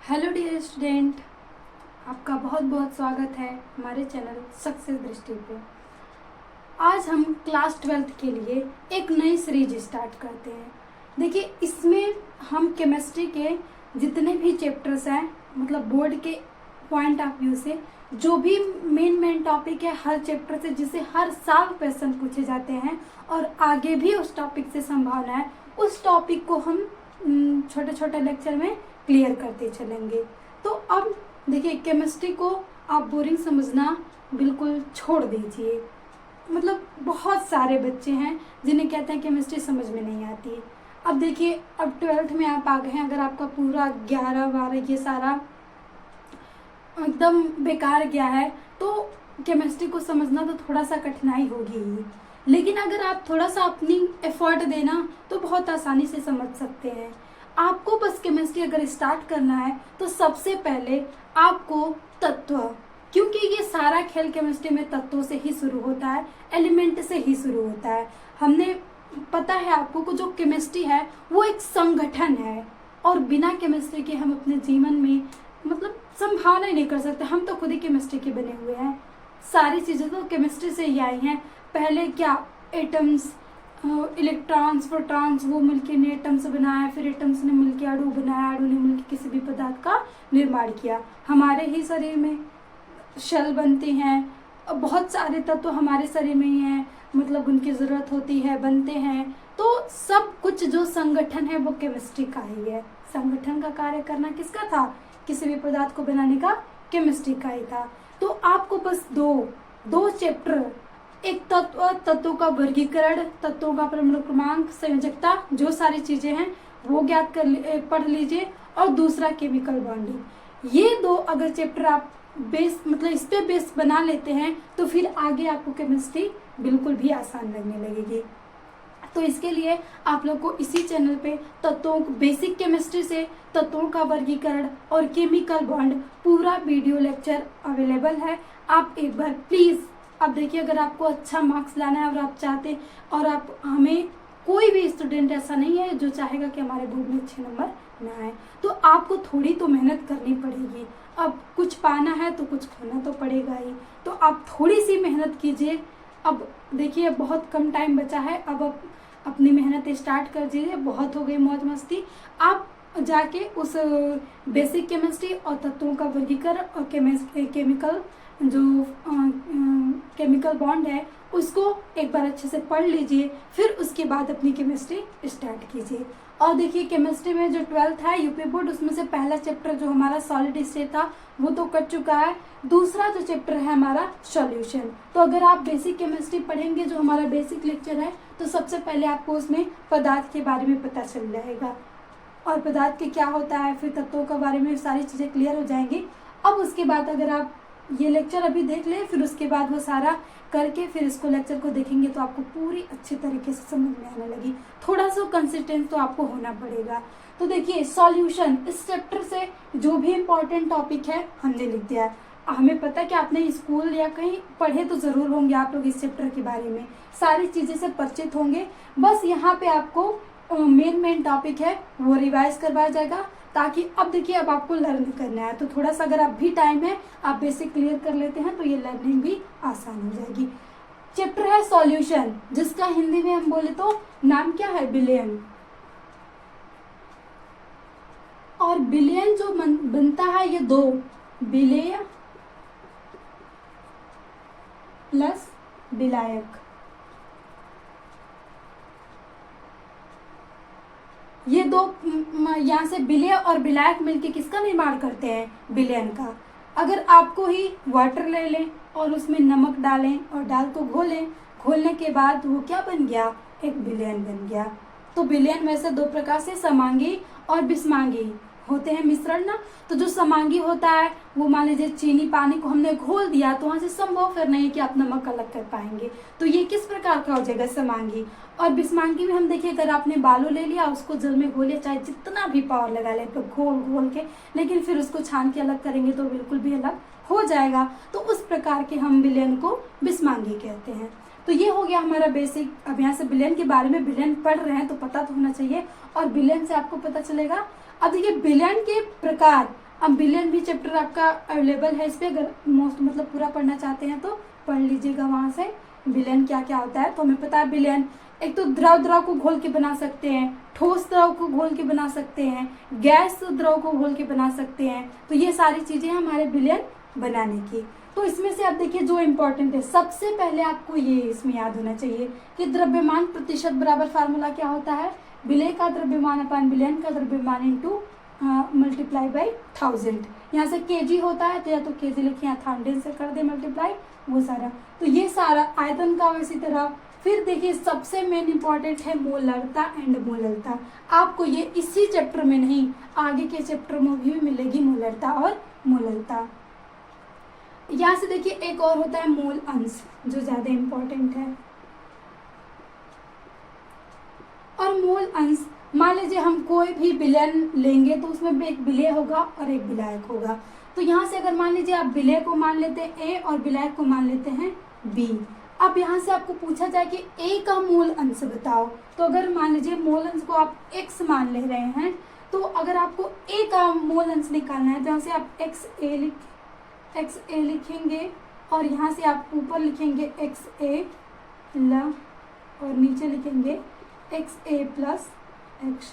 Hello dear student, आपका बहुत बहुत स्वागत है हमारे चैनल सक्सेस दृष्टि पे। आज हम क्लास 12th के लिए एक नई सीरीज स्टार्ट करते हैं। देखिए, इसमें हम केमिस्ट्री के जितने भी चैप्टर्स हैं, मतलब बोर्ड के पॉइंट ऑफ व्यू से जो भी मेन टॉपिक है हर चैप्टर से, जिसे हर साल क्वेश्चन पूछे जाते हैं और आगे भी उस टॉपिक से संभावना है, उस टॉपिक को हम छोटे छोटे लेक्चर में क्लियर करते चलेंगे। तो अब देखिए, केमिस्ट्री को आप बोरिंग समझना बिल्कुल छोड़ दीजिए। मतलब बहुत सारे बच्चे हैं जिन्हें कहते हैं केमिस्ट्री समझ में नहीं आती। अब देखिए, अब 12th में आप आ गए हैं, अगर आपका पूरा 11-12 ये सारा एकदम बेकार गया है तो केमिस्ट्री को समझना तो थोड़ा सा कठिनाई होगी ही। लेकिन अगर आप थोड़ा सा अपनी एफर्ट देना तो बहुत आसानी से समझ सकते हैं। आपको बस केमिस्ट्री अगर स्टार्ट करना है तो सबसे पहले आपको तत्व, क्योंकि ये सारा खेल केमिस्ट्री में तत्वों से ही शुरू होता है, एलिमेंट से ही शुरू होता है। हमने पता है आपको को जो केमिस्ट्री है वो एक संगठन है और बिना केमिस्ट्री के हम अपने जीवन में मतलब संभावना ही नहीं कर सकते। हम तो खुद ही केमिस्ट्री के बने हुए हैं, सारी चीज़ें तो केमिस्ट्री से ही आई हैं। पहले क्या एटम्स, इलेक्ट्रॉन्स, प्रोटॉन्स, वो मिलके ने एटम्स बनाया, फिर एटम्स ने मिलके अणु बनाया, अणु ने मिलके किसी भी पदार्थ का निर्माण किया। हमारे ही शरीर में शेल बनते हैं, बहुत सारे तत्व हमारे शरीर में ही हैं, मतलब उनकी ज़रूरत होती है, बनते हैं। तो सब कुछ जो संगठन है वो केमिस्ट्री का ही है। संगठन का कार्य करना किसका था? किसी भी पदार्थ को बनाने का केमिस्ट्री का ही था। तो आपको बस दो चैप्टर, एक तत्वों का वर्गीकरण, तत्वों का परमाणु क्रमांक, संयोजकता, जो सारी चीजें हैं वो ज्ञात पढ़ लीजिए, और दूसरा केमिकल बॉन्डिंग। ये दो अगर चैप्टर आप बेस मतलब इस पे बेस बना लेते हैं तो फिर आगे आपको केमिस्ट्री बिल्कुल भी आसान लगने लगेगी। तो इसके लिए आप लोग को इसी चैनल पे तत्वों, बेसिक केमिस्ट्री से तत्वों का वर्गीकरण और केमिकल बॉन्ड पूरा वीडियो लेक्चर अवेलेबल है। आप एक बार प्लीज़, अब देखिए, अगर आपको अच्छा मार्क्स लाना है और आप चाहते, और आप हमें, कोई भी स्टूडेंट ऐसा नहीं है जो चाहेगा कि हमारे बोर्ड में अच्छे नंबर ना आए, तो आपको थोड़ी तो मेहनत करनी पड़ेगी। अब कुछ पाना है तो कुछ खोना तो पड़ेगा ही, तो आप थोड़ी सी मेहनत कीजिए। अब देखिए, बहुत कम टाइम बचा है, अब आप अपनी मेहनत स्टार्ट कर दीजिए। बहुत हो गई मौज मस्ती। आप जाके उस बेसिक केमिस्ट्री और तत्वों का वर्गीकरण और केमिकल जो केमिकल बॉन्ड है उसको एक बार अच्छे से पढ़ लीजिए, फिर उसके बाद अपनी केमिस्ट्री स्टार्ट कीजिए। और देखिए, केमिस्ट्री में जो 12th है यूपी बोर्ड, उसमें से पहला चैप्टर जो हमारा सॉलिड स्टेट था वो तो कट चुका है। दूसरा जो चैप्टर है हमारा सॉल्यूशन। तो अगर आप बेसिक केमिस्ट्री पढ़ेंगे, जो हमारा बेसिक लेक्चर है, तो सबसे पहले आपको उसमें पदार्थ के बारे में पता चल जाएगा और पदार्थ के क्या होता है, फिर तत्वों के बारे में सारी चीज़ें क्लियर हो जाएंगी। अब उसके बाद अगर आप ये लेक्चर अभी देख लें, फिर उसके बाद वो सारा करके फिर इसको लेक्चर को देखेंगे तो आपको पूरी अच्छी तरीके से समझ में आने लगी। थोड़ा सा कंसिस्टेंट तो आपको होना पड़ेगा। तो देखिए, सॉल्यूशन, इस चैप्टर से जो भी इम्पोर्टेंट टॉपिक है हमने लिख दिया है। हमें पता है कि आपने स्कूल या कहीं पढ़े तो ज़रूर होंगे आप लोग, इस चैप्टर के बारे में सारी चीज़ें से परिचित होंगे। बस यहाँ पे आपको मेन टॉपिक है वो रिवाइज करवाया जाएगा, ताकि अब देखिए, अब आपको लर्न करना है तो थोड़ा सा अगर आप भी टाइम है, आप बेसिक क्लियर कर लेते हैं तो ये लर्निंग भी आसान हो जाएगी। चैप्टर है सॉल्यूशन, जिसका हिंदी में हम बोले तो नाम क्या है? विलयन। और विलयन जो बनता है, ये दो, विलेय प्लस विलायक, ये दो यहाँ से विलेय और विलायक मिलके किसका निर्माण करते हैं? विलयन का। अगर आपको ही वाटर ले लें और उसमें नमक डालें और दाल को घोलें, घोलने के बाद वो क्या बन गया? एक विलयन बन गया। तो विलयन वैसे दो प्रकार से, समांगी और विषमांगी होते हैं मिश्रण ना। तो जो समांगी होता है वो, मान लीजिए चीनी पानी को हमने घोल दिया तो वहाँ से संभव फिर नहीं कि आप नमक अलग कर पाएंगे, तो ये किस प्रकार का हो जाएगा? समांगी। और विषमांगी में हम देखिए, अगर आपने बालू ले लिया, उसको जल में घोलिए, चाहे जितना भी पावर लगा ले घोल के, लेकिन फिर उसको छान के अलग करेंगे तो बिल्कुल भी अलग हो जाएगा। तो उस प्रकार के हम विलयन को विषमांगी कहते हैं। तो ये हो गया हमारा बेसिक। अब यहाँ से विलयन के बारे में, विलयन पढ़ रहे हैं तो पता तो होना चाहिए, और विलयन से आपको पता चलेगा। अब देखिए, विलयन के प्रकार अब बिलियन भी चैप्टर आपका अवेलेबल है इस पर, अगर मोस्ट मतलब पूरा पढ़ना चाहते हैं तो पढ़ लीजिएगा वहाँ से बिलियन क्या क्या होता है। तो हमें पता है बिलियन एक तो द्रव को घोल के बना सकते हैं, ठोस द्रव को घोल के बना सकते हैं, गैस द्रव को घोल के बना सकते हैं। तो ये सारी चीजें हमारे बिलियन बनाने की। तो इसमें से आप देखिए जो इम्पोर्टेंट है, सबसे पहले आपको ये इसमें याद होना चाहिए कि द्रव्यमान प्रतिशत बराबर फार्मूला क्या होता है, विलेय का द्रव्यमान अपान विलयन का द्रव्यमान इंटू मल्टीप्लाई बाई 1000। यहाँ से केजी होता है तो या तो केजी लिखे या 1000 से कर दे मल्टीप्लाई, वो सारा। तो ये सारा आयतन का इसी तरह। फिर देखिए सबसे मेन इंपॉर्टेंट है मोलरता एंड मोलरता। आपको ये इसी चैप्टर में नहीं, आगे के चैप्टर में भी मिलेगी मोलरता और मोलरता। यहाँ से देखिए एक और होता है मोल अंश, जो ज्यादा इंपॉर्टेंट है। और मोल अंश, मान लीजिए हम कोई भी विलयन लेंगे तो उसमें भी एक विलेय होगा और एक विलायक होगा। तो यहाँ से अगर मान लीजिए आप विलेय को मान लेते हैं ए और विलायक को मान लेते हैं बी। अब यहाँ से आपको पूछा जाए कि ए का मोल अंश बताओ, तो अगर मान लीजिए मोल अंश को आप x मान ले रहे हैं, तो अगर आपको ए का मोल अंश निकालना है तो यहाँ से आप एक्स ए लिखेंगे और यहाँ से आप ऊपर लिखेंगे एक्स ए और नीचे लिखेंगे एक्स ए प्लस एक्स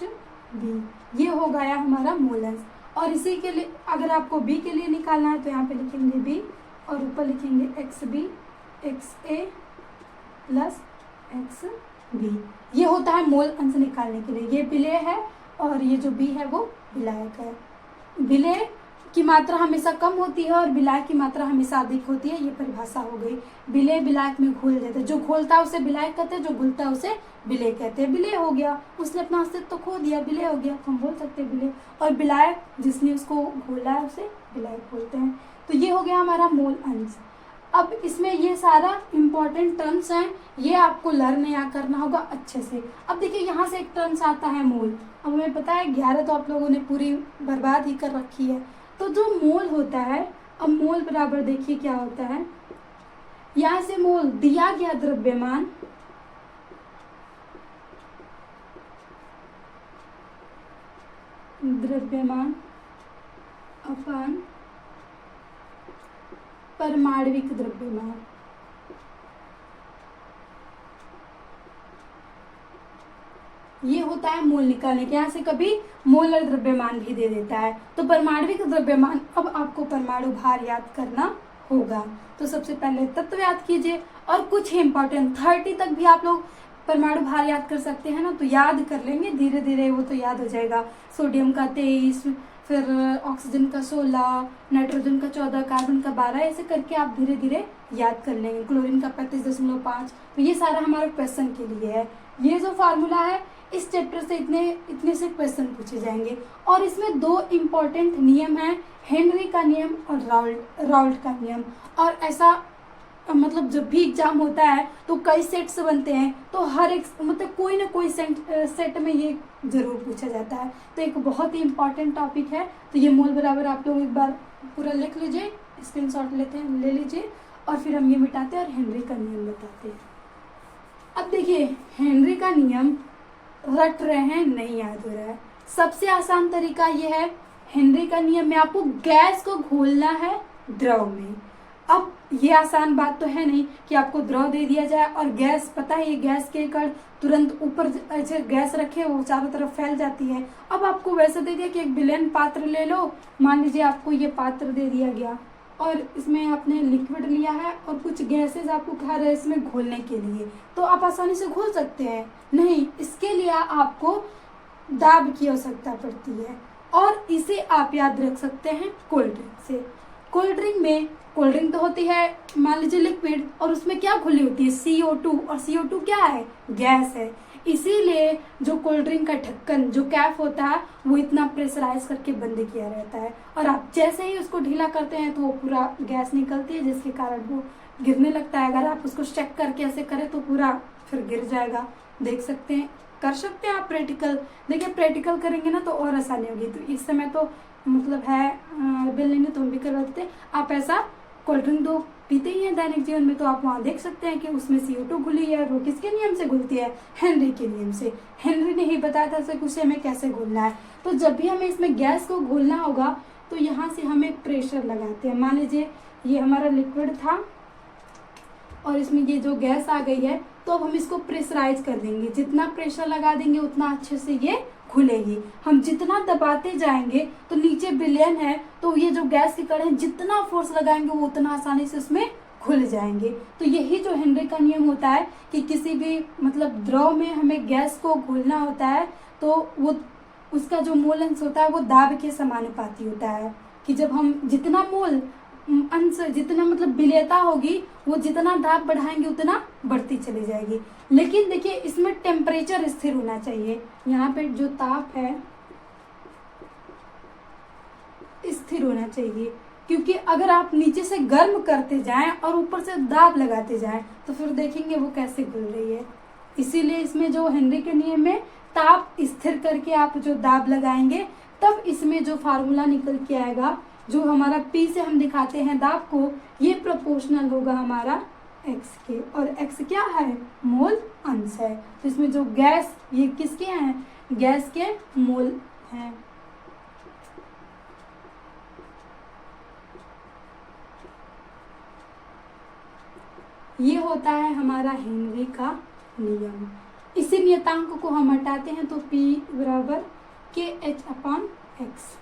बी। ये हो गया हमारा मोल अंश। और इसी के लिए अगर आपको बी के लिए निकालना है तो यहाँ पे लिखेंगे बी और ऊपर लिखेंगे एक्स बी एक्स ए प्लस एक्स बी। ये होता है मोल अंश निकालने के लिए। ये विलेय है और ये जो बी है वो विलायक है। विलेय की मात्रा हमेशा कम होती है और विलायक की मात्रा हमेशा अधिक होती है, ये परिभाषा हो गई। विलेय विलायक में घुल जाता है, जो घुलता है उसे विलायक कहते हैं, जो घुलता है उसे विलेय कहते हैं। विलेय हो गया, उसने अपना अस्तित्व तो खो दिया, विलेय हो गया, हम बोल सकते हैं विलेय। और विलायक जिसने उसको घोला है उसे विलायक बोलते हैं। तो ये हो गया हमारा मोल अंश। अब इसमें ये सारा इम्पोर्टेंट टर्म्स हैं, ये आपको लर्न या करना होगा अच्छे से। अब देखिए यहाँ से एक टर्म्स आता है मोल। अब हमें पता है 11 तो आप लोगों ने पूरी बर्बाद ही कर रखी है। तो जो मोल होता है, अब मोल बराबर देखिए क्या होता है, यहाँ से मोल दिया गया द्रव्यमान अपान परमाणविक द्रव्यमान। ये होता है मोल निकालने के। यहाँ से कभी मोलर द्रव्यमान भी दे देता है। तो परमाणविक द्रव्यमान, अब आपको परमाणु भार याद करना होगा। तो सबसे पहले तत्व याद कीजिए और कुछ इंपॉर्टेंट 30 तक भी आप लोग परमाणु भार याद कर सकते हैं ना, तो याद कर लेंगे धीरे धीरे, वो तो याद हो जाएगा। सोडियम का 23, फिर ऑक्सीजन का 16, नाइट्रोजन का 14, कार्बन का 12, ऐसे करके आप धीरे धीरे याद कर लेंगे। क्लोरीन का 35.5। तो ये सारा हमारे क्वेश्चन के लिए है। ये जो फार्मूला है इस चैप्टर से इतने से क्वेश्चन पूछे जाएंगे। और इसमें 2 इम्पॉर्टेंट नियम हैं, हेनरी का नियम और राउल्ट का नियम। और ऐसा मतलब जब भी एग्जाम होता है तो कई सेट्स बनते हैं, तो हर एक मतलब कोई ना कोई सेट में ये जरूर पूछा जाता है। तो एक बहुत ही इम्पॉर्टेंट टॉपिक है। तो ये मोल बराबर आप लोग एक बार पूरा लिख लीजिए, स्क्रीनशॉट ले लीजिए और फिर हम ये मिटाते हैं और हेनरी का नियम बताते हैं। अब देखिए हेनरी का नियम रट रहे हैं, नहीं याद हो रहा है। सबसे आसान तरीका ये है, हेनरी का नियम में आपको गैस को घोलना है द्रव में। अब ये आसान बात तो है नहीं कि आपको द्रव दे दिया जाए और गैस, पता है ये गैस के कण तुरंत ऊपर ऐसे गैस रखे वो चारों तरफ फैल जाती है। अब आपको वैसे दे दिया कि एक विलयन पात्र ले लो, मान लीजिए आपको ये पात्र दे दिया गया और इसमें आपने लिक्विड लिया है और कुछ गैसेस आपको कहा रहे इसमें घोलने के लिए, तो आप आसानी से घोल सकते हैं? नहीं, इसके लिए आपको दाब की आवश्यकता पड़ती है। और इसे आप याद रख सकते हैं कोल्ड ड्रिंक से। कोल्ड ड्रिंक में, कोल्ड ड्रिंक तो होती है मान लीजिए लिक्विड, और उसमें क्या घुली होती है? CO2। और CO2 क्या है? गैस है। इसीलिए जो कोल्ड ड्रिंक का ढक्कन, जो कैप होता है, वो इतना प्रेशराइज करके बंद किया रहता है। और आप जैसे ही उसको ढीला करते हैं तो वो पूरा गैस निकलती है, जिसके कारण वो गिरने लगता है। अगर आप उसको चेक करके ऐसे करें तो पूरा फिर गिर जाएगा। देख सकते हैं, कर सकते हैं आप प्रैक्टिकल। देखिए प्रैक्टिकल करेंगे ना तो और आसानी होगी। तो इस समय तो मतलब है बिल लेने तो हम भी करवा देते। आप ऐसा कोल्ड ड्रिंक तो पीते ही हैं दैनिक जीवन में, तो आप वहाँ देख सकते हैं कि उसमें CO2 घुली है। वो किसके नियम से घुलती है? हेनरी के नियम से। हेनरी ने ही बताया था उसे हमें कैसे घोलना है। तो जब भी हमें इसमें गैस को घोलना होगा तो यहाँ से हम एक प्रेशर लगाते हैं। मान लीजिए ये हमारा लिक्विड था और इसमें ये जो गैस आ गई है, तो अब हम इसको प्रेशराइज कर देंगे। जितना प्रेशर लगा देंगे उतना अच्छे से ये खुलेगी। हम जितना दबाते जाएंगे तो नीचे विलयन है, तो ये जो गैस के कण हैं जितना फोर्स लगाएंगे वो उतना आसानी से उसमें खुल जाएंगे। तो यही जो हेनरी का नियम होता है कि किसी भी मतलब द्रव में हमें गैस को घोलना होता है तो वो उसका जो मोल अंश होता है वो दाब के समानुपाती होता है, कि जब हम जितना मोल अंश जितना मतलब विलेयता होगी वो जितना दाब बढ़ाएंगे उतना बढ़ती चली जाएगी। लेकिन देखिए इसमें टेम्परेचर स्थिर होना चाहिए। यहाँ पे जो ताप है स्थिर होना चाहिए, क्योंकि अगर आप नीचे से गर्म करते जाएं और ऊपर से दाब लगाते जाएं तो फिर देखेंगे वो कैसे घुल रही है। इसीलिए इसमें जो हेनरी के नियम में ताप स्थिर करके आप जो दाब लगाएंगे तब इसमें जो फार्मूला निकल के आएगा, जो हमारा P से हम दिखाते हैं दाब को, ये प्रोपोर्शनल होगा हमारा x के, और x क्या है, मोल अंश है। तो इसमें जो गैस ये किसके हैं, गैस के मोल हैं। ये होता है हमारा हेनरी का नियम। इसी नियतांक को हम हटाते हैं तो P बराबर KH/x,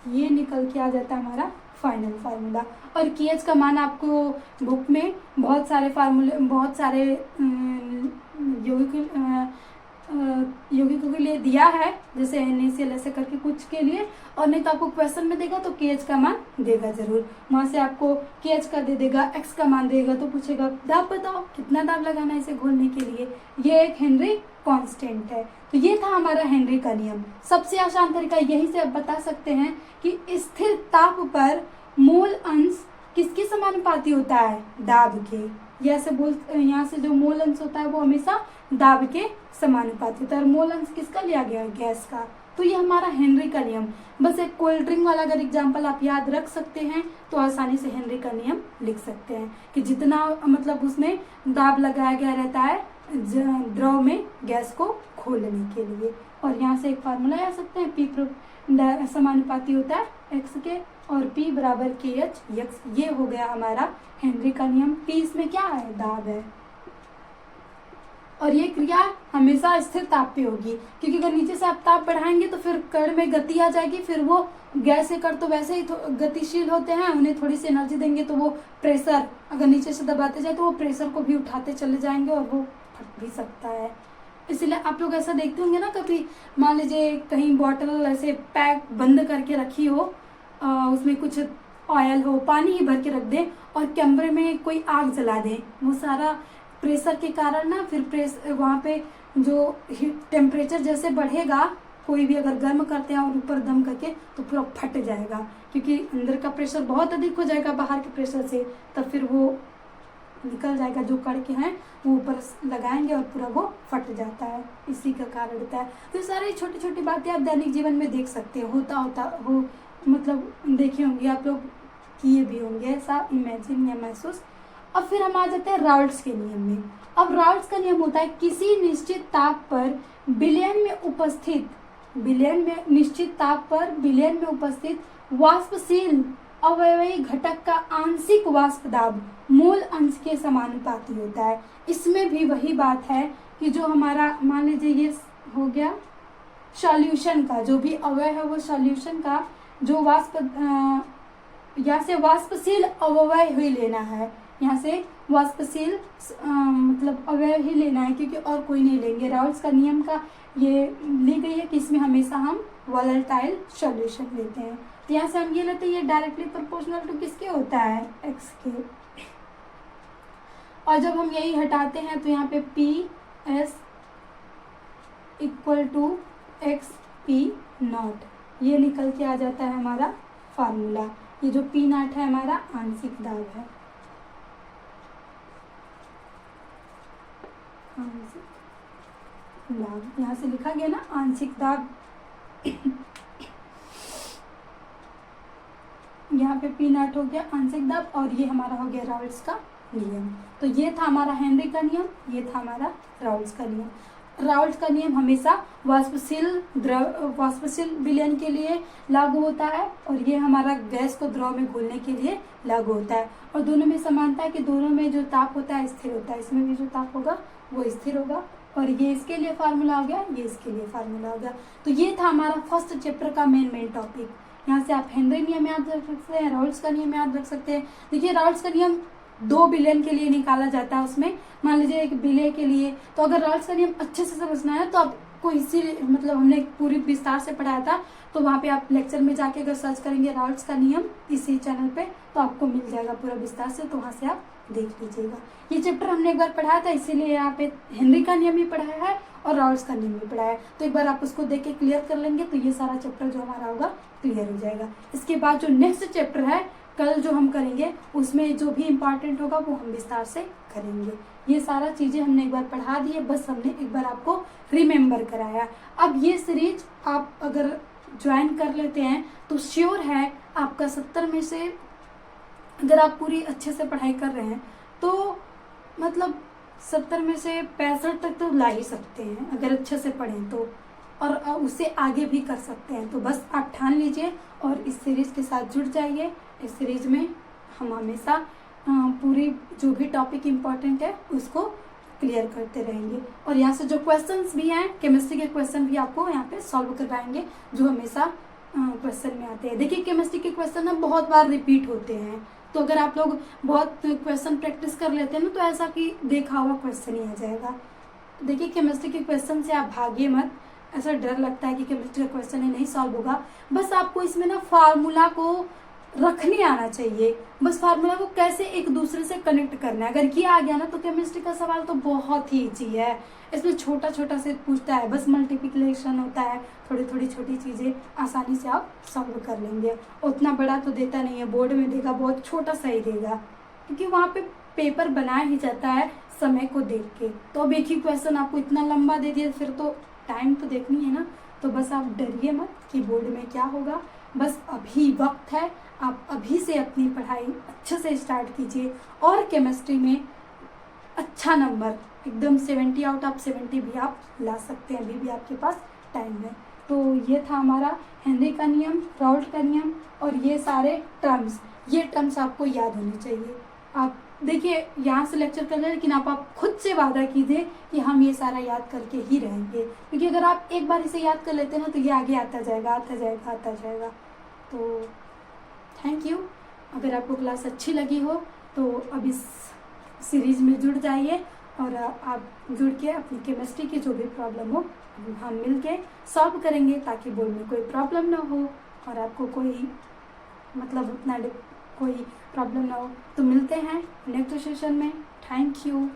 ये निकल के आ जाता है हमारा फाइनल फार्मूला। और KH का मान आपको बुक में बहुत सारे फार्मूले, बहुत सारे यौगिकों के लिए दिया है, जैसे NaCl ऐसे करके कुछ के लिए, और नहीं तो आपको क्वेश्चन में देगा तो KH का मान देगा जरूर। वहाँ से आपको KH का दे देगा, X का मान देगा तो पूछेगा दाब बताओ कितना दाब लगाना है इसे घोलने के लिए। ये एक हेनरी कांस्टेंट है। तो ये था हमारा हेनरी का नियम। सबसे आसान तरीका यही से आप बता सकते हैं कि स्थिर ताप पर मोल अंश किसके समानुपाती होता है, दाब के। यहाँ से जो मोल अंश होता है वो हमेशा दाब के समानुपाती होता है, और मोल अंश किसका लिया गया है, गैस का। तो ये हमारा हेनरी का नियम। बस एक कोल्ड ड्रिंक वाला अगर एग्जाम्पल आप याद रख सकते हैं तो आसानी से हेनरी का नियम लिख सकते हैं कि जितना मतलब उसमें दाब लगाया गया रहता है द्रव में गैस को खोलने के लिए। और यहाँ से एक फार्मूला आ सकते हैं, P समानुपाती होता है x के, और P बराबर KH/x। ये हो गया हमारा हेनरी का नियम। P इसमें क्या है, दाब है। और ये क्रिया हमेशा स्थिर ताप पे होगी, क्योंकि अगर नीचे से आप ताप बढ़ाएंगे तो फिर कण में गति आ जाएगी, फिर वो गैस के कण तो वैसे ही गतिशील होते हैं, उन्हें थोड़ी सी एनर्जी देंगे तो वो प्रेशर अगर नीचे से दबाते जाए तो वो प्रेशर को भी उठाते चले जाएंगे और वो फट भी सकता है। इसलिए आप लोग ऐसा देखते होंगे ना, कभी मान लीजिए कहीं बॉटल ऐसे पैक बंद करके रखी हो, उसमें कुछ ऑयल हो, पानी ही भर के रख दे और कमरे में कोई आग जला दे, वो सारा प्रेशर के कारण ना फिर वहाँ पे जो टेम्परेचर जैसे बढ़ेगा, कोई भी अगर गर्म करते हैं और ऊपर दम करके तो पूरा फट जाएगा, क्योंकि अंदर का प्रेशर बहुत अधिक हो जाएगा बाहर के प्रेशर से, तब फिर वो निकल जाएगा, जो कड़के हैं वो ऊपर लगाएंगे और पूरा वो फट जाता है, इसी का कारण होता है। तो सारी छोटी छोटी बातें आप दैनिक जीवन में देख सकते हो, हो मतलब देखे होंगे आप लोग, किए भी होंगे ऐसा इमेजिन या महसूस। अब फिर हम आ जाते हैं राउल्ट्स के नियम में। अब राउल्ट्स का नियम होता है किसी निश्चित ताप पर विलयन में उपस्थित वाष्पशील अवयवी घटक का आंशिक वाष्प दाब मूल अंश के समानुपाती होता है। इसमें भी वही बात है कि जो हमारा मान लीजिए ये हो गया सॉल्यूशन का, जो भी अवयव है वो सॉल्यूशन का जो यहाँ से वाष्पशील अवयव ही लेना है, यहाँ से वाष्पशील मतलब अवयव ही लेना है, क्योंकि और कोई नहीं लेंगे। राउल्ट्स का नियम का ये ली गई है कि इसमें हमेशा हम वोलेटाइल सॉल्यूशन लेते हैं। तो यहाँ से हम ये लेते हैं, ये डायरेक्टली प्रोपोर्शनल टू किसके होता है, x के। और जब हम यही हटाते हैं तो यहाँ पे PS इक्वल टू XP0, ये निकल के आ जाता है हमारा फार्मूला। ये जो P0 है हमारा आंशिक दाब है, आंशिक दाब यहाँ से लिखा गया ना, आंशिक दाब। यहाँ पे P0 हो गया आंशिक दाब, और ये हमारा हो गया राउल्ट्स का नियम। तो ये था हमारा हेनरी का नियम, ये था हमारा राउल्ट्स का नियम। राउल्ट का नियम हमेशा वाष्पशील विलयन के लिए लागू होता है और ये हमारा गैस को द्रव में घोलने के लिए लागू होता है। और दोनों में समानता है कि दोनों में जो ताप होता है स्थिर होता है, इसमें भी जो ताप होगा वो स्थिर होगा। और ये इसके लिए फार्मूला हो गया, ये इसके लिए फार्मूला हो गया। तो ये था हमारा फर्स्ट चैप्टर का मेन टॉपिक। यहाँ से आप हेनरी नियम याद रख सकते हैं, राउल्ट्स का नियम याद रख सकते हैं। देखिए राउल्ट्स का नियम 2 बिलियन के लिए निकाला जाता है। उसमें मान लीजिए 1 बिलियन के लिए, तो अगर राउल्ट्स का नियम अच्छे से समझना है तो आपको इसी मतलब हमने पूरी विस्तार से पढ़ाया था, तो वहाँ पे आप लेक्चर में जाके अगर सर्च करेंगे राउल्ट्स का नियम इसी चैनल पे तो आपको मिल जाएगा पूरा विस्तार से, तो वहाँ से आप देख लीजिएगा। ये चैप्टर हमने एक बार पढ़ाया था, इसीलिए यहाँ पे हेनरी का नियम भी पढ़ाया है और राउल्ट्स का नियम भी पढ़ाया है। तो एक बार आप उसको देख के क्लियर कर लेंगे तो ये सारा चैप्टर जो हमारा होगा क्लियर हो जाएगा। इसके बाद जो नेक्स्ट चैप्टर है कल जो हम करेंगे उसमें जो भी इम्पोर्टेंट होगा वो हम विस्तार से करेंगे। ये सारा चीज़ें हमने एक बार पढ़ा दी है, बस हमने एक बार आपको रिमेम्बर कराया। अब ये सीरीज आप अगर ज्वाइन कर लेते हैं तो श्योर है आपका 70 में से अगर आप पूरी अच्छे से पढ़ाई कर रहे हैं तो मतलब 70 में से 65 तक तो ला ही सकते हैं अगर अच्छे से पढ़ें तो, और उससे आगे भी कर सकते हैं। तो बस आप ठान लीजिए और इस सीरीज़ के साथ जुड़ जाइए। इस सीरीज़ में हम हमेशा पूरी जो भी टॉपिक इम्पोर्टेंट है उसको क्लियर करते रहेंगे। और यहाँ से जो क्वेश्चंस भी हैं केमिस्ट्री के क्वेश्चन भी आपको यहाँ पे सॉल्व करवाएंगे जो हमेशा क्वेश्चन में आते हैं। देखिए केमिस्ट्री के क्वेश्चन ना बहुत बार रिपीट होते हैं, तो अगर आप लोग बहुत क्वेश्चन प्रैक्टिस कर लेते हैं ना तो ऐसा कि देखा हुआ क्वेश्चन ही आ जाएगा। देखिए केमिस्ट्री के क्वेश्चन से आप भागिए मत, ऐसा डर लगता है कि केमिस्ट्री का क्वेश्चन ही नहीं सॉल्व होगा। बस आपको इसमें ना फार्मूला को रखने आना चाहिए, बस फार्मूला को कैसे एक दूसरे से कनेक्ट करना है। अगर ये आ गया ना तो केमिस्ट्री का सवाल तो बहुत ही ईजी है। इसमें छोटा छोटा से पूछता है, बस मल्टीप्लिकेशन होता है, थोड़ी थोड़ी छोटी चीज़ें आसानी से आप सॉल्व कर लेंगे। उतना बड़ा तो देता नहीं है, बोर्ड में देगा बहुत छोटा सा ही देगा, क्योंकि वहाँ पे पेपर बनाया ही जाता है समय को देख के। तो अब एक ही क्वेश्चन आपको इतना लंबा दे दिया, फिर तो टाइम तो देखनी है ना। तो बस आप डरिए मत कि बोर्ड में क्या होगा, बस अभी वक्त है, आप अभी से अपनी पढ़ाई अच्छे से स्टार्ट कीजिए और केमिस्ट्री में अच्छा नंबर एकदम 70 आउट ऑफ 70 भी आप ला सकते हैं, अभी भी आपके पास टाइम है। तो ये था हमारा हेनरी का नियम, राउल्ट का नियम और ये सारे टर्म्स, ये टर्म्स आपको याद होने चाहिए। आप देखिए यहाँ से लेक्चर कर लें, लेकिन आप खुद से वादा कीजिए कि हम ये सारा याद करके ही रहेंगे, क्योंकि अगर आप एक बार इसे याद कर लेते हैं ना तो ये आगे आता जाएगा आता जाएगा आता जाएगा। तो थैंक यू। अगर आपको क्लास अच्छी लगी हो तो अब इस सीरीज़ में जुड़ जाइए और आप जुड़ के अपनी केमिस्ट्री की जो भी प्रॉब्लम हो हम मिल के सॉल्व करेंगे, ताकि बोर्ड में कोई प्रॉब्लम ना हो और आपको कोई मतलब उतना कोई प्रॉब्लम ना हो। तो मिलते हैं नेक्स्ट सेशन में। Thank you.